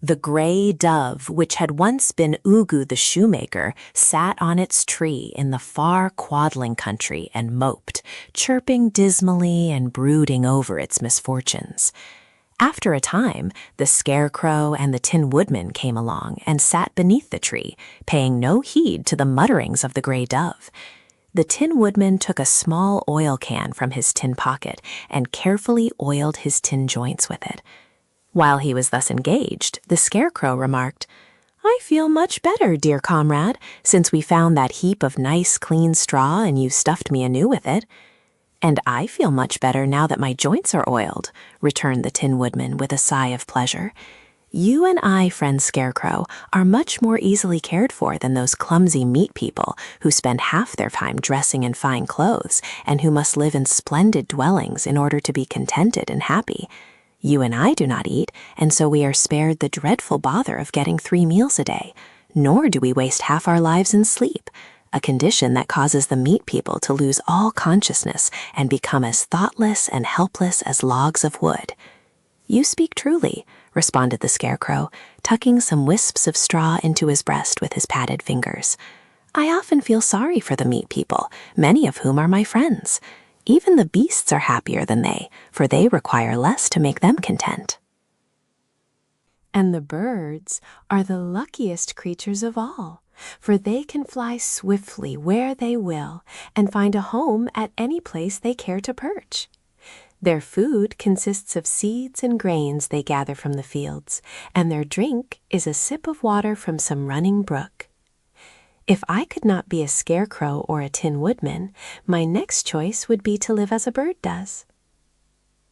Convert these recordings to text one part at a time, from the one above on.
The gray dove, which had once been Ugu the shoemaker, sat on its tree in the far Quadling country and moped, chirping dismally and brooding over its misfortunes. After a time, the Scarecrow and the Tin Woodman came along and sat beneath the tree, paying no heed to the mutterings of the gray dove. The Tin Woodman took a small oil can from his tin pocket and carefully oiled his tin joints with it. While he was thus engaged, the Scarecrow remarked, "I feel much better, dear comrade, since we found that heap of nice, clean straw and you stuffed me anew with it." "And I feel much better now that my joints are oiled," returned the Tin Woodman with a sigh of pleasure. "You and I, friend Scarecrow, are much more easily cared for than those clumsy meat people who spend half their time dressing in fine clothes and who must live in splendid dwellings in order to be contented and happy. You and I do not eat, and so we are spared the dreadful bother of getting 3 meals a day, nor do we waste half our lives in sleep, a condition that causes the meat people to lose all consciousness and become as thoughtless and helpless as logs of wood." "You speak truly," responded the Scarecrow, tucking some wisps of straw into his breast with his padded fingers. "I often feel sorry for the meat people, many of whom are my friends. Even the beasts are happier than they, for they require less to make them content." "And the birds are the luckiest creatures of all, for they can fly swiftly where they will and find a home at any place they care to perch. Their food consists of seeds and grains they gather from the fields, and their drink is a sip of water from some running brook. If I could not be a Scarecrow or a Tin Woodman, my next choice would be to live as a bird does."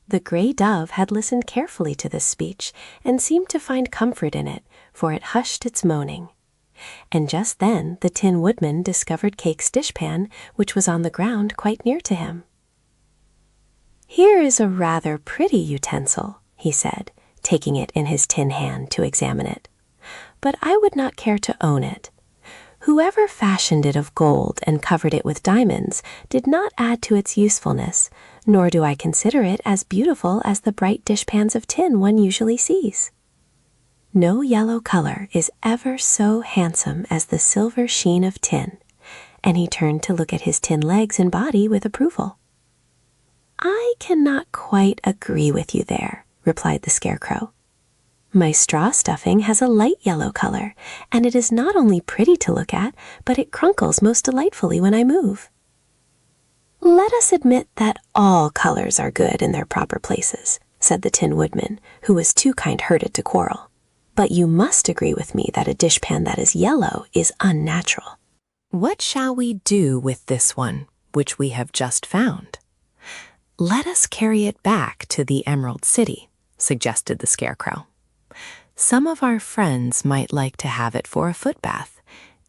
The gray dove had listened carefully to this speech and seemed to find comfort in it, for it hushed its moaning. And just then the Tin Woodman discovered Cake's dishpan, which was on the ground quite near to him. "Here is a rather pretty utensil," he said, taking it in his tin hand to examine it. "But I would not care to own it. Whoever fashioned it of gold and covered it with diamonds did not add to its usefulness, nor do I consider it as beautiful as the bright dishpans of tin one usually sees. No yellow color is ever so handsome as the silver sheen of tin," and he turned to look at his tin legs and body with approval. "I cannot quite agree with you there," replied the Scarecrow. "My straw stuffing has a light yellow color, and it is not only pretty to look at, but it crunkles most delightfully when I move." "Let us admit that all colors are good in their proper places," said the Tin Woodman, who was too kind-hearted to quarrel. "But you must agree with me that a dishpan that is yellow is unnatural." "What shall we do with this one, which we have just found?" "Let us carry it back to the Emerald City," suggested the Scarecrow. "Some of our friends might like to have it for a footbath,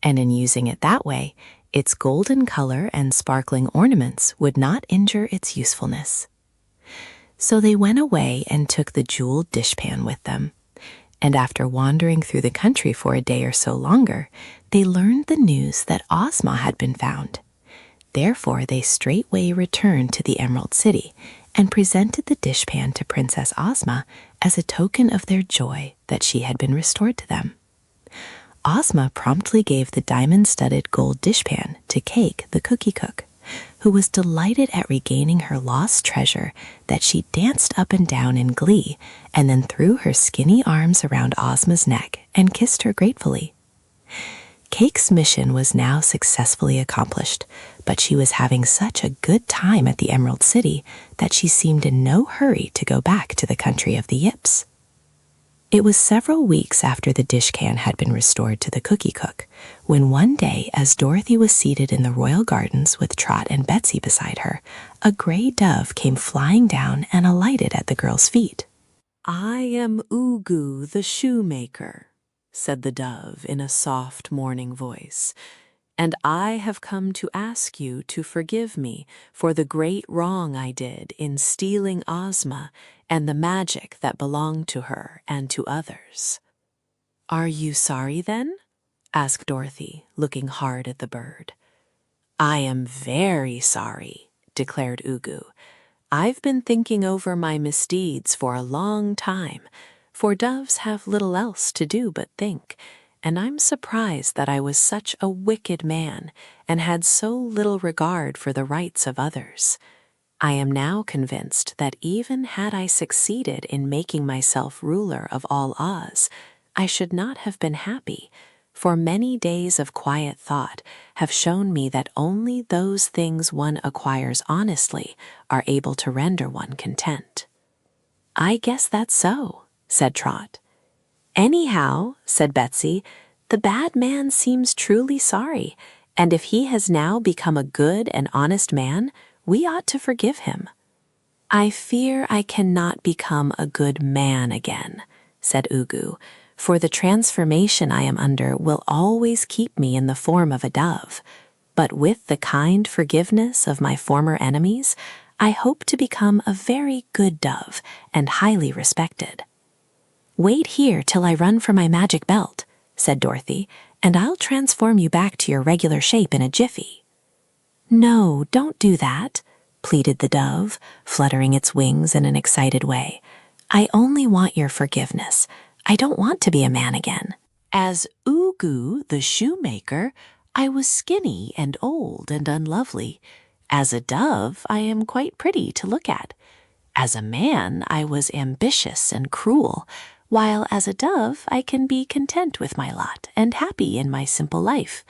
and in using it that way, its golden color and sparkling ornaments would not injure its usefulness." So they went away and took the jeweled dishpan with them, and after wandering through the country for a day or so longer, they learned the news that Ozma had been found. Therefore they straightway returned to the Emerald City and presented the dishpan to Princess Ozma as a token of their joy that she had been restored to them. Ozma promptly gave the diamond-studded gold dishpan to Cake, the cookie cook, who was delighted at regaining her lost treasure that she danced up and down in glee and then threw her skinny arms around Ozma's neck and kissed her gratefully. Cake's mission was now successfully accomplished, but she was having such a good time at the Emerald City that she seemed in no hurry to go back to the country of the Yips. It was several weeks after the dishpan had been restored to the cookie cook, when one day, as Dorothy was seated in the royal gardens with Trot and Betsy beside her, a gray dove came flying down and alighted at the girl's feet. "I am Ugu the shoemaker," said the dove in a soft morning voice, "and I have come to ask you to forgive me for the great wrong I did in stealing Ozma and the magic that belonged to her and to others." "Are you sorry, then?" asked Dorothy, looking hard at the bird. "I am very sorry," declared Ugu. "I've been thinking over my misdeeds for a long time, for doves have little else to do but think, and I'm surprised that I was such a wicked man and had so little regard for the rights of others. I am now convinced that even had I succeeded in making myself ruler of all Oz, I should not have been happy, for many days of quiet thought have shown me that only those things one acquires honestly are able to render one content. I guess that's so, said Trot. Anyhow, said Betsy, the bad man seems truly sorry, and if he has now become a good and honest man, we ought to forgive him. I fear I cannot become a good man again, said Ugu, for the transformation I am under will always keep me in the form of a dove. But with the kind forgiveness of my former enemies, I hope to become a very good dove and highly respected. Wait here till I run for my magic belt, said Dorothy, and I'll transform you back to your regular shape in a jiffy. No, don't do that, pleaded the dove, fluttering its wings in an excited way. I only want your forgiveness. I don't want to be a man again. As Ugu, the shoemaker, I was skinny and old and unlovely. As a dove, I am quite pretty to look at. As a man, I was ambitious and cruel, while as a dove, I can be content with my lot and happy in my simple life.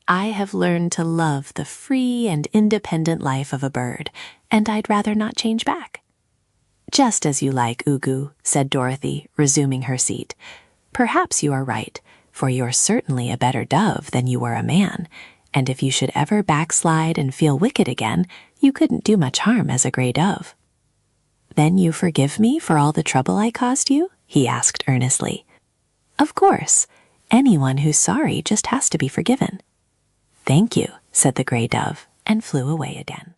I have learned to love the free and independent life of a bird, and I'd rather not change back. Just as you like, Ugu, said Dorothy, resuming her seat. Perhaps you are right, for you're certainly a better dove than you were a man, and if you should ever backslide and feel wicked again, you couldn't do much harm as a gray dove. Then you forgive me for all the trouble I caused you? He asked earnestly. Of course. Anyone who's sorry just has to be forgiven. Thank you, said the gray dove, and flew away again.